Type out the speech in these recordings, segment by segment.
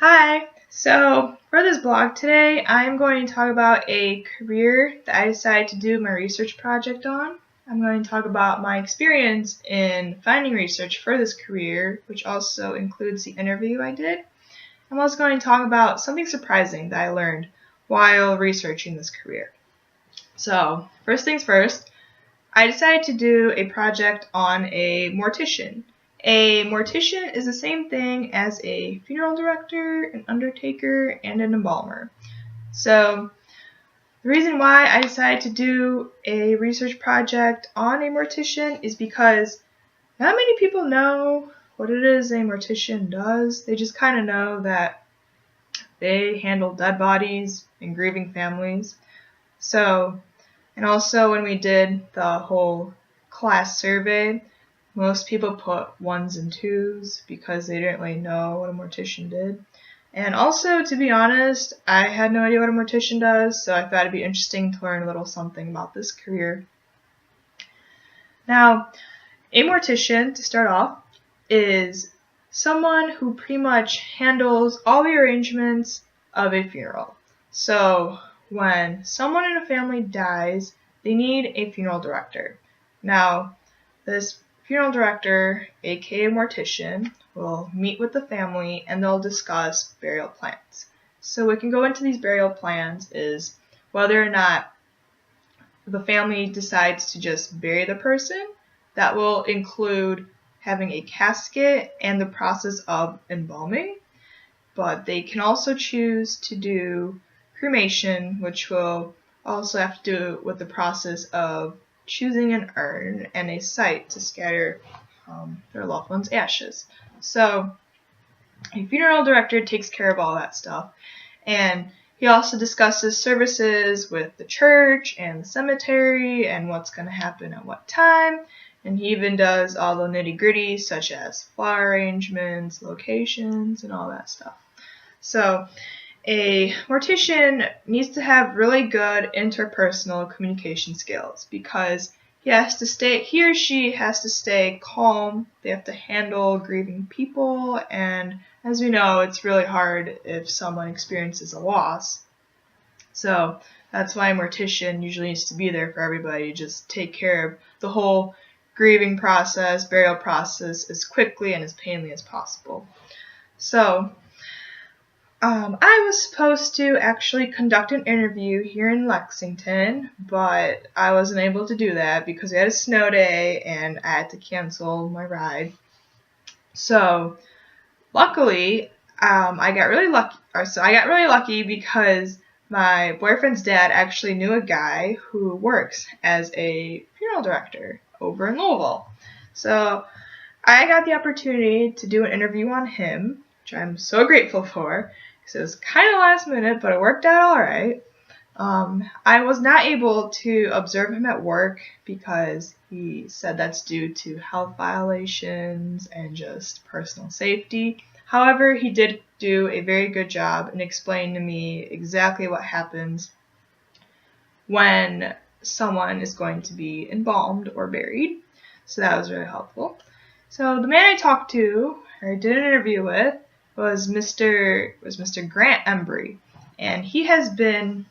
Hi! So, for this blog today, I'm going to talk about a career that I decided to do my research project on. I'm going to talk about my experience in finding research for this career, which also includes the interview I did. I'm also going to talk about something surprising that I learned while researching this career. So, first things first, I decided to do a project on a mortician. A mortician is the same thing as a funeral director, an undertaker, and an embalmer. So the reason why I decided to do a research project on a mortician is because not many people know what it is a mortician does. They just kind of know that they handle dead bodies and grieving families. And also when we did the whole class survey, most people put 1s and 2s because they didn't really know what a mortician did. And also, to be honest, I had no idea what a mortician does, so I thought it'd be interesting to learn a little something about this career. Now, a mortician, to start off, is someone who pretty much handles all the arrangements of a funeral. So, when someone in a family dies, they need a funeral director. Now, this funeral director, aka mortician, will meet with the family and they'll discuss burial plans. So what can go into these burial plans is whether or not the family decides to just bury the person. That will include having a casket and the process of embalming. But they can also choose to do cremation, which will also have to do with the process of choosing an urn and a site to scatter their loved one's ashes. So a funeral director takes care of all that stuff, and he also discusses services with the church and the cemetery and what's going to happen at what time, and he even does all the nitty-gritty such as flower arrangements, locations, and all that stuff. So a mortician needs to have really good interpersonal communication skills because he or she has to stay calm. They have to handle grieving people, and as we know, it's really hard if someone experiences a loss. So that's why a mortician usually needs to be there for everybody, just take care of the whole grieving process, burial process as quickly and as painlessly as possible. So I was supposed to actually conduct an interview here in Lexington, but I wasn't able to do that because we had a snow day and I had to cancel my ride. So luckily, I got really lucky because my boyfriend's dad actually knew a guy who works as a funeral director over in Louisville. So I got the opportunity to do an interview on him, which I'm so grateful for. So it was kind of last minute, but it worked out all right. I was not able to observe him at work because he said that's due to health violations and just personal safety. However, he did do a very good job in explaining to me exactly what happens when someone is going to be embalmed or buried. So that was really helpful. So the man I talked to, or did an interview with, was Mr. Grant Embry, and he has been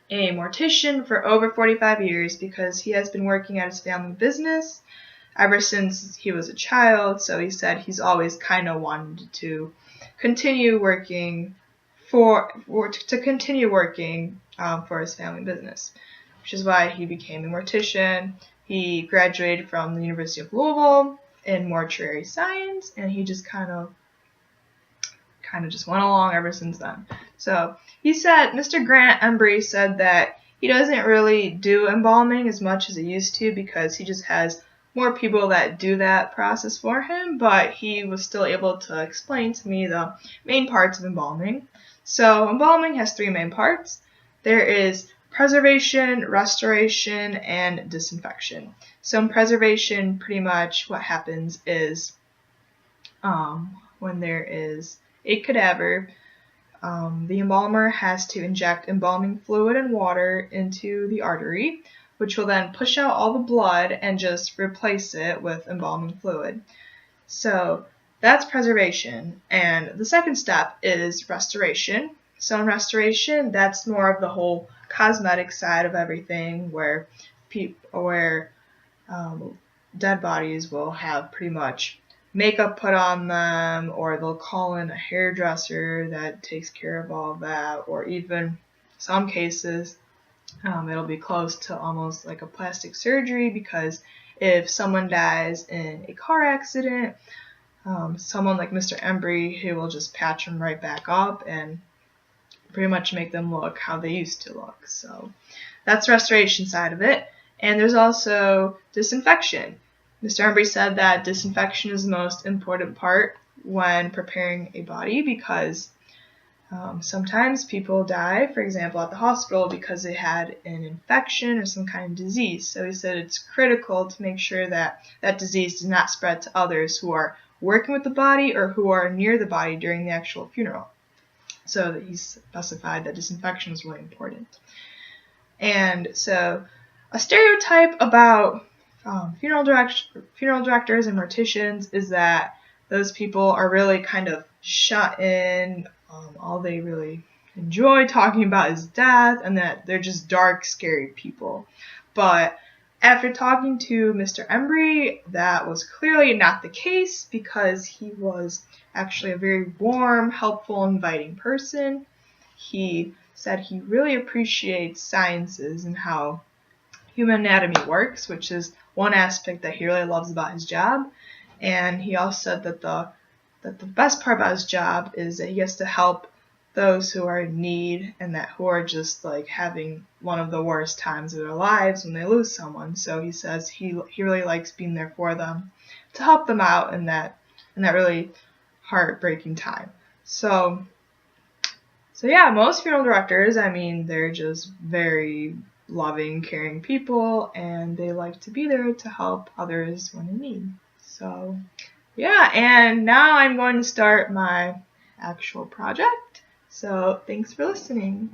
a mortician for over 45 years because he has been working at his family business ever since he was a child. So he said he's always kind of wanted to continue working for his family business, which is why he became a mortician. He graduated from the University of Louisville in mortuary science, and he just kind of just went along ever since then. So he said, Mr. Grant Embry said that he doesn't really do embalming as much as he used to because he just has more people that do that process for him, but he was still able to explain to me the main parts of embalming. So embalming has 3 main parts. There is preservation, restoration, and disinfection. So in preservation, pretty much what happens is when there is a cadaver, the embalmer has to inject embalming fluid and water into the artery, which will then push out all the blood and just replace it with embalming fluid. So that's preservation. And the second step is restoration. So in restoration, that's more of the whole cosmetic side of everything, where dead bodies will have pretty much makeup put on them, or they'll call in a hairdresser that takes care of all of that, or even some cases it'll be close to almost like a plastic surgery, because if someone dies in a car accident, someone like Mr. Embry, who will just patch them right back up and pretty much make them look how they used to look. So that's the restoration side of it. And there's also disinfection. Mr. Embry said that disinfection is the most important part when preparing a body, because sometimes people die, for example, at the hospital because they had an infection or some kind of disease. So he said it's critical to make sure that that disease does not spread to others who are working with the body or who are near the body during the actual funeral. So that he specified that disinfection is really important. And so a stereotype about funeral directors and morticians is that those people are really kind of shut in. All they really enjoy talking about is death, and that they're just dark, scary people. But after talking to Mr. Embry, that was clearly not the case, because he was actually a very warm, helpful, inviting person. He said he really appreciates sciences and how human anatomy works, which is one aspect that he really loves about his job. And he also said that the best part about his job is that he gets to help those who are in need, and that who are just like having one of the worst times of their lives when they lose someone. So he says he really likes being there for them to help them out in that really heartbreaking time. So yeah, most funeral directors, I mean, they're just very loving, caring people, and they like to be there to help others when in need. So yeah, and now I'm going to start my actual project. So thanks for listening.